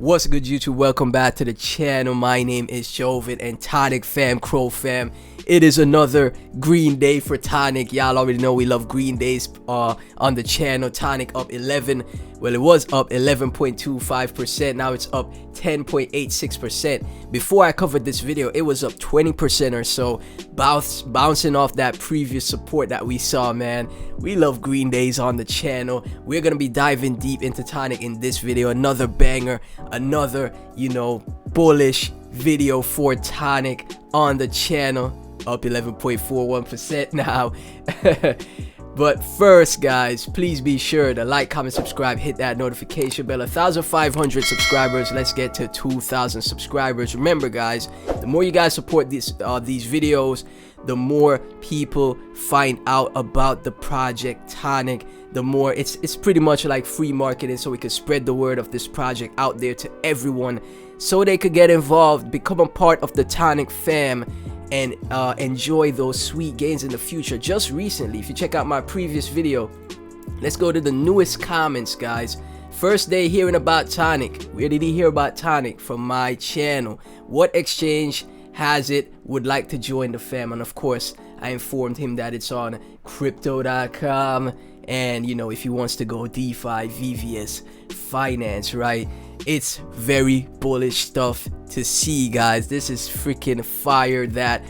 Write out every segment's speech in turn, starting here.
What's good, YouTube? Welcome back to the channel. My name is Joven, and Tonic fam, Crow fam, it is another green day for Tonic. Y'all already know we love green days on the channel. Tonic up 11, well, it was up 11.25%. Now it's up 10.86%. Before I covered this video, it was up 20% or so, bouncing off that previous support that we saw, man. We love green days on the channel. We're gonna be diving deep into Tonic in this video. Another banger, another, bullish video for Tonic on the channel. Up 11.41% now. But first, guys, please be sure to like, comment, subscribe, hit that notification bell. 1,500 subscribers. Let's get to 2,000 subscribers. Remember, guys, the more you guys support these videos, the more people find out about the project Tonic. The more it's pretty much like free marketing, so we can spread the word of this project out there to everyone, so they could get involved, become a part of the Tonic fam, and enjoy those sweet gains in the future. Just recently, if you check out my previous video, let's go to the newest comments, guys. First day hearing about Tonic. Where did he hear about Tonic? From my channel. What exchange has it? Would like to join the fam? And of course, I informed him that it's on crypto.com, and if he wants to go DeFi, VVS, finance, right? It's very bullish stuff to see, guys. This is freaking fire that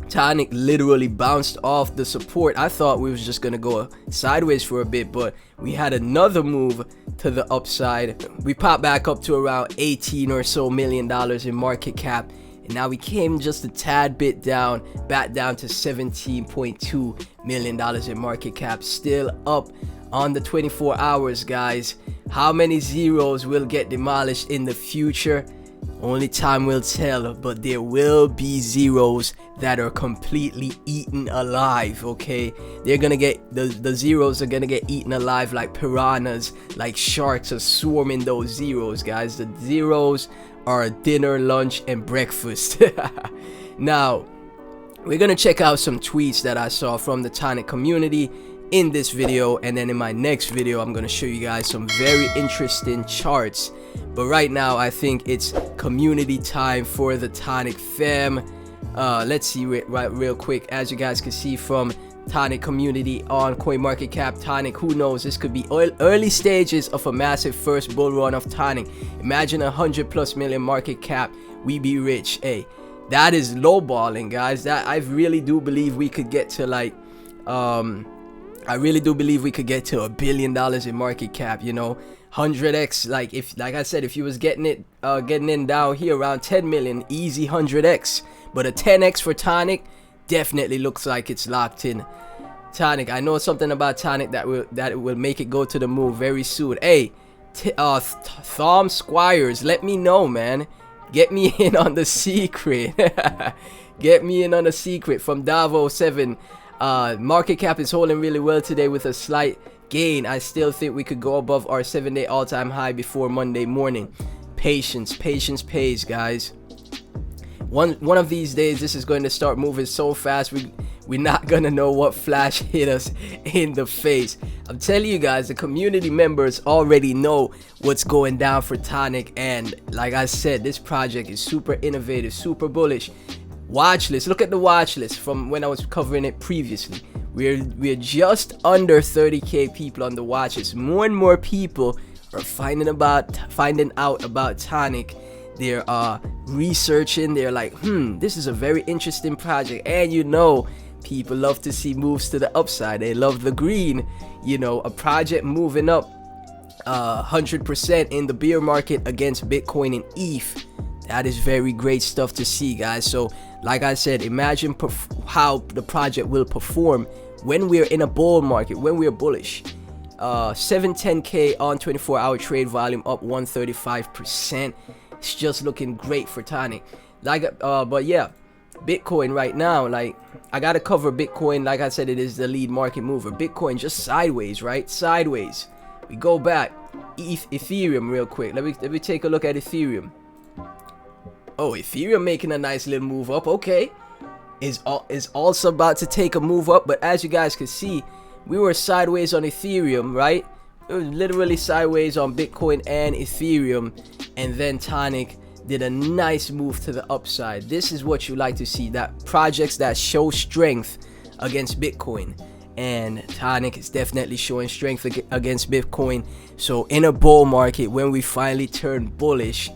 Tonic literally bounced off the support. I thought we was just gonna go sideways for a bit, but we had another move to the upside. We popped back up to around 18 or so million dollars in market cap, and now we came just a tad bit down, back down to 17.2 million dollars in market cap. Still up on the 24 hours, guys. How many zeros will get demolished in the future? Only time will tell, but there will be zeros that are completely eaten alive, okay? They're gonna get, the zeros are gonna get eaten alive like piranhas, like sharks are swarming those zeros, guys. The zeros are dinner, lunch, and breakfast. Now, we're gonna check out some tweets that I saw from the Tonic community in this video, and then in my next video I'm gonna show you guys some very interesting charts. But right now I think it's community time for the Tonic fam. Let's see real quick. As you guys can see from Tonic community on CoinMarketCap, Tonic, who knows, this could be early stages of a massive first bull run of Tonic. Imagine 100+ million market cap, we be rich. Hey, that is lowballing, guys. That I really do believe we could get to, like, I really do believe we could get to $1 billion in market cap, 100x. Like I said, if you was getting in down here around 10 million, easy 100x. But a 10x for Tonic definitely looks like it's locked in. Tonic, I know something about Tonic that will make it go to the moon very soon. Hey, Thom Squires, let me know, man. Get me in on the secret. Get me in on the secret from Davo7. Market cap is holding really well today with a slight gain. I still think we could go above our 7-day all-time high before Monday morning. Patience pays, guys. One of these days this is going to start moving so fast we're not gonna know what flash hit us in the face. I'm telling you guys, the community members already know what's going down for Tonic, and like I said, this project is super innovative, super bullish. Watch list, look at the watch list from when I was covering it previously. We're just under 30k people on the watch list. More and more people are finding out about Tonic. They're researching. They're like, this is a very interesting project. And people love to see moves to the upside. They love the green. A project moving up 100% in the bear market against Bitcoin and ETH. That is very great stuff to see, guys. So like I said, imagine how the project will perform when we're in a bull market, when we're bullish. 710k on 24-hour trade volume, up 135%. It's just looking great for Tonic. But yeah, Bitcoin right now, like, I gotta cover Bitcoin. Like I said, it is the lead market mover. Bitcoin just sideways, right? Sideways. We go back. Ethereum real quick. Let me take a look at Ethereum. Oh, Ethereum making a nice little move up. Okay, is also about to take a move up, but as you guys can see, we were sideways on Ethereum, right? It was literally sideways on Bitcoin and Ethereum, and then Tonic did a nice move to the upside. This is what you like to see, that projects that show strength against Bitcoin, and Tonic is definitely showing strength against Bitcoin. So in a bull market, when we finally turn bullish,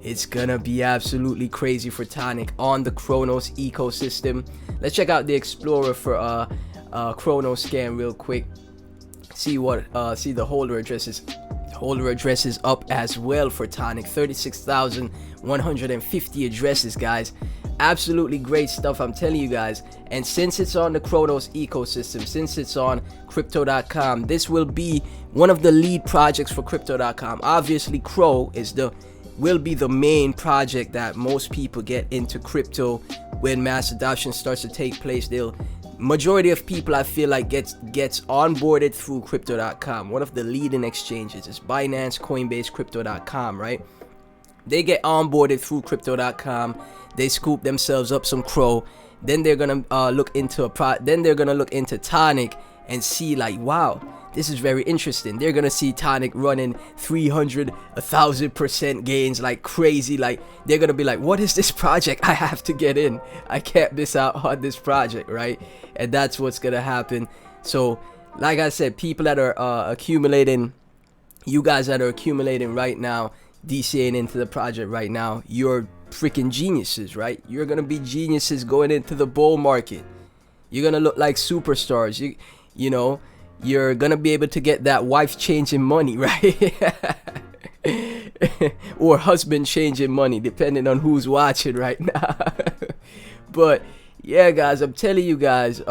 it's gonna be absolutely crazy for Tonic on the Chronos ecosystem. Let's check out the Explorer for Chronos scan real quick. See what see the holder addresses. Holder addresses up as well for Tonic. 36,150 addresses, guys. Absolutely great stuff, I'm telling you guys. And since it's on the Chronos ecosystem, since it's on crypto.com, this will be one of the lead projects for crypto.com. Obviously Crow will be the main project that most people get into crypto when mass adoption starts to take place. Majority of people, I feel like, gets onboarded through crypto.com. One of the leading exchanges is Binance, Coinbase, crypto.com, right? They get onboarded through crypto.com. They scoop themselves up some Crow. Then they're gonna look into Tonic and see like, wow, this is very interesting. They're gonna see Tonic running 300, 1,000% gains like crazy. Like, they're gonna be like, what is this project? I have to get in. I can't miss out on this project, right? And that's what's gonna happen. So like I said, people that are accumulating, you guys that are accumulating right now, DCAing into the project right now, you're freaking geniuses, right? You're gonna be geniuses going into the bull market. You're gonna look like superstars. You know, you're gonna be able to get that wife changing money, right? Or husband changing money, depending on who's watching right now. But yeah, guys, I'm telling you guys,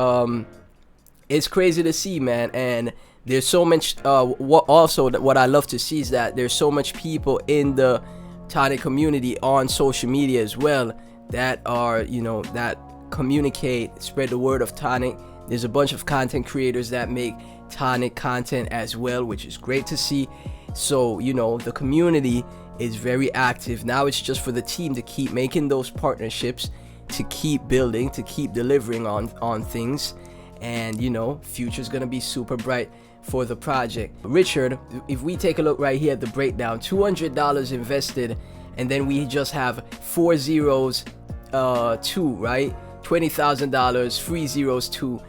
it's crazy to see, man. And there's so much what I love to see is that there's so much people in the Tonic community on social media as well that are, you know, that communicate, spread the word of Tonic. There's a bunch of content creators that make Tonic content as well, which is great to see. So, you know, the community is very active. Now it's just for the team to keep making those partnerships, to keep building, to keep delivering on things. And, you know, future's gonna be super bright for the project. Richard, if we take a look right here at the breakdown, $200 invested, and then we just have 4 zeros, 2, right? $20,000, 3 zeros, 2,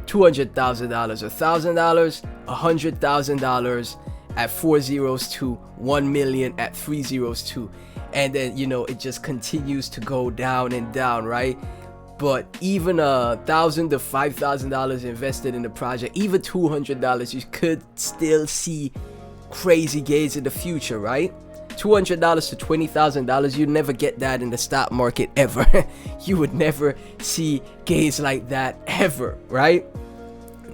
$200,000, $1,000, $100,000 at 4 zeros, 2, 1 million at 3 zeros, 2, and then, you know, it just continues to go down and down, right? But even $1,000 to $5,000 invested in the project, even $200, you could still see crazy gains in the future, right? $200 to $20,000, you never get that in the stock market ever. You would never see gains like that ever, right?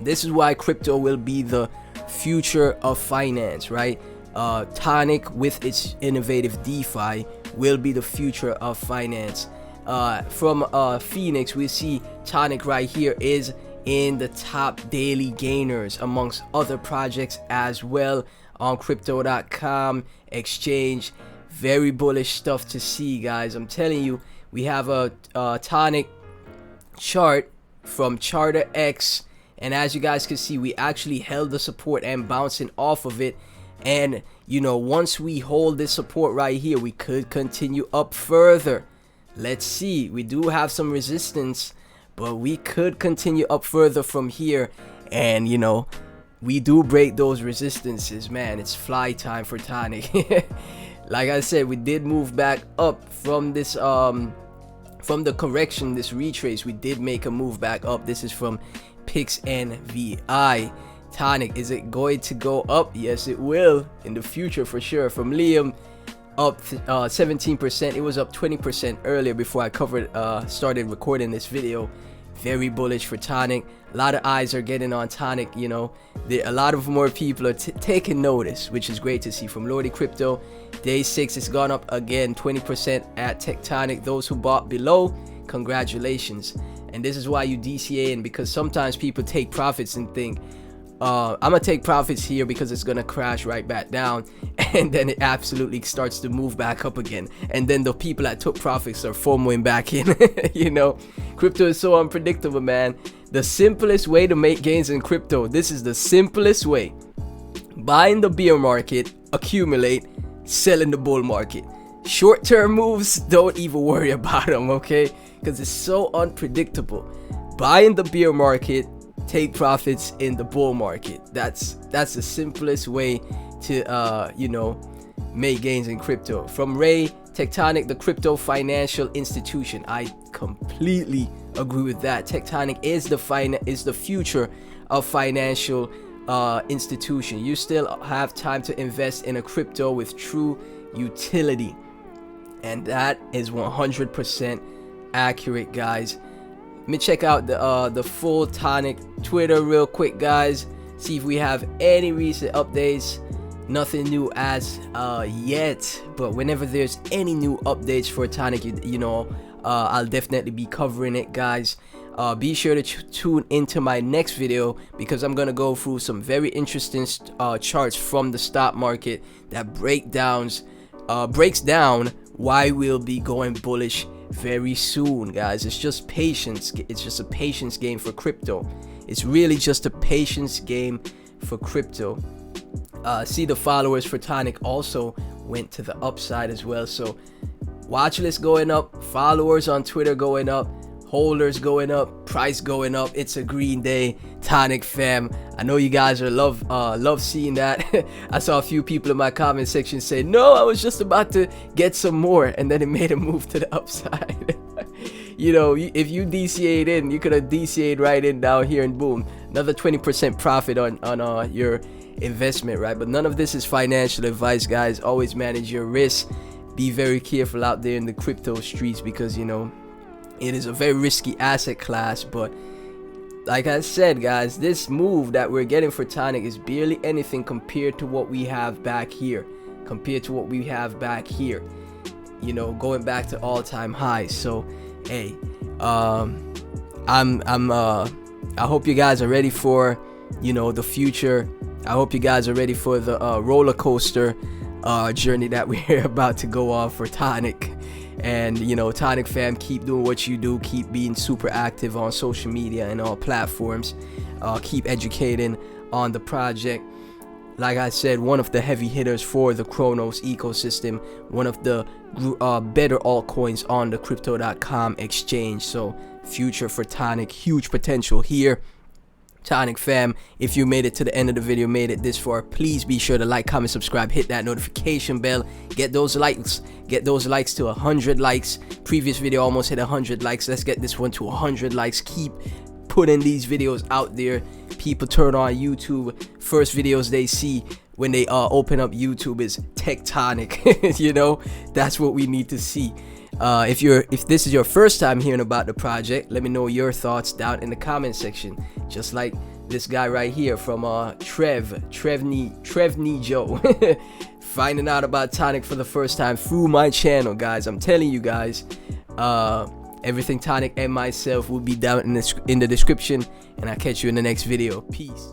This is why crypto will be the future of finance, right? Tonic with its innovative DeFi will be the future of finance. From Phoenix, we see Tonic right here is in the top daily gainers amongst other projects as well on crypto.com exchange. Very bullish stuff to see, guys. I'm telling you, we have a Tonic chart from Charter X, and as you guys can see, we actually held the support and bouncing off of it. And, you know, once we hold this support right here, we could continue up further. Let's see. We do have some resistance, but we could continue up further from here. And, you know, we do break those resistances, man. It's fly time for Tonic. Like I said, we did move back up from this from the correction, this retrace. We did make a move back up. This is from PixNVI. Tonic, is it going to go up? Yes, it will in the future for sure. From Liam, up 17%. It was up 20% earlier before I started recording this video. Very bullish for Tonic. A lot of eyes are getting on Tonic, you know. A lot of more people are taking notice, which is great to see. From Lordy Crypto, day 6, it's gone up again 20% at Tectonic. Those who bought below, congratulations. And this is why you DCA in, because sometimes people take profits and think, I'm gonna take profits here because it's gonna crash right back down, and then it absolutely starts to move back up again, and then the people that took profits are FOMOing back in. You know, crypto is so unpredictable, man. The simplest way to make gains in crypto, this is the simplest way. buy in the bear market, accumulate, sell in the bull market. Short-term moves, don't even worry about them, okay? Because it's so unpredictable. Buy in the bear market, take profits in the bull market. That's the simplest way to make gains in crypto. From Ray, Tectonic, the crypto financial institution. I completely agree with that. Tectonic is the future of financial institution. You still have time to invest in a crypto with true utility, and that is 100% accurate, guys. Let me check out the full Tonic Twitter real quick, guys. See if we have any recent updates. Nothing new as yet, but whenever there's any new updates for Tonic, I'll definitely be covering it, guys. Be sure to tune into my next video, because I'm gonna go through some very interesting charts from the stock market that breaks down why we'll be going bullish very soon, guys. It's just patience. It's just a patience game for crypto. It's really just a patience game for crypto. See, the followers for Tonic also went to the upside as well. So watch list going up, followers on Twitter going up, holders going up, price going up. It's a green day, Tonic fam. I know you guys are love seeing that. I saw a few people in my comment section say, no, I was just about to get some more, and then it made a move to the upside. If you DCA'd in, you could have DCA'd right in down here, and boom, another 20% profit on your investment, right? But none of this is financial advice, guys. Always manage your risk. Be very careful out there in the crypto streets, because it is a very risky asset class. But like I said, guys, this move that we're getting for Tonic is barely anything compared to what we have back here, going back to all-time highs. So hey, I hope you guys are ready for the future. I hope you guys are ready for the roller coaster journey that we're about to go on for Tonic. And Tonic fam, keep doing what you do. Keep being super active on social media and all platforms. Keep educating on the project. Like I said, one of the heavy hitters for the Chronos ecosystem, one of the better altcoins on the crypto.com exchange. So future for Tonic, huge potential here. Tonic fam, if you made it to the end of the video, made it this far, please be sure to like, comment, subscribe, hit that notification bell, get those likes to 100 likes. Previous video almost hit 100 likes. Let's get this one to 100 likes. Keep putting these videos out there. People turn on YouTube, first videos they see when they open up YouTube is Tectonic. That's what we need to see. If this is your first time hearing about the project, let me know your thoughts down in the comment section. Just like this guy right here from Trevney Joe, finding out about Tonic for the first time through my channel, guys. I'm telling you guys, everything Tonic and myself will be down in the description, and I'll catch you in the next video. Peace.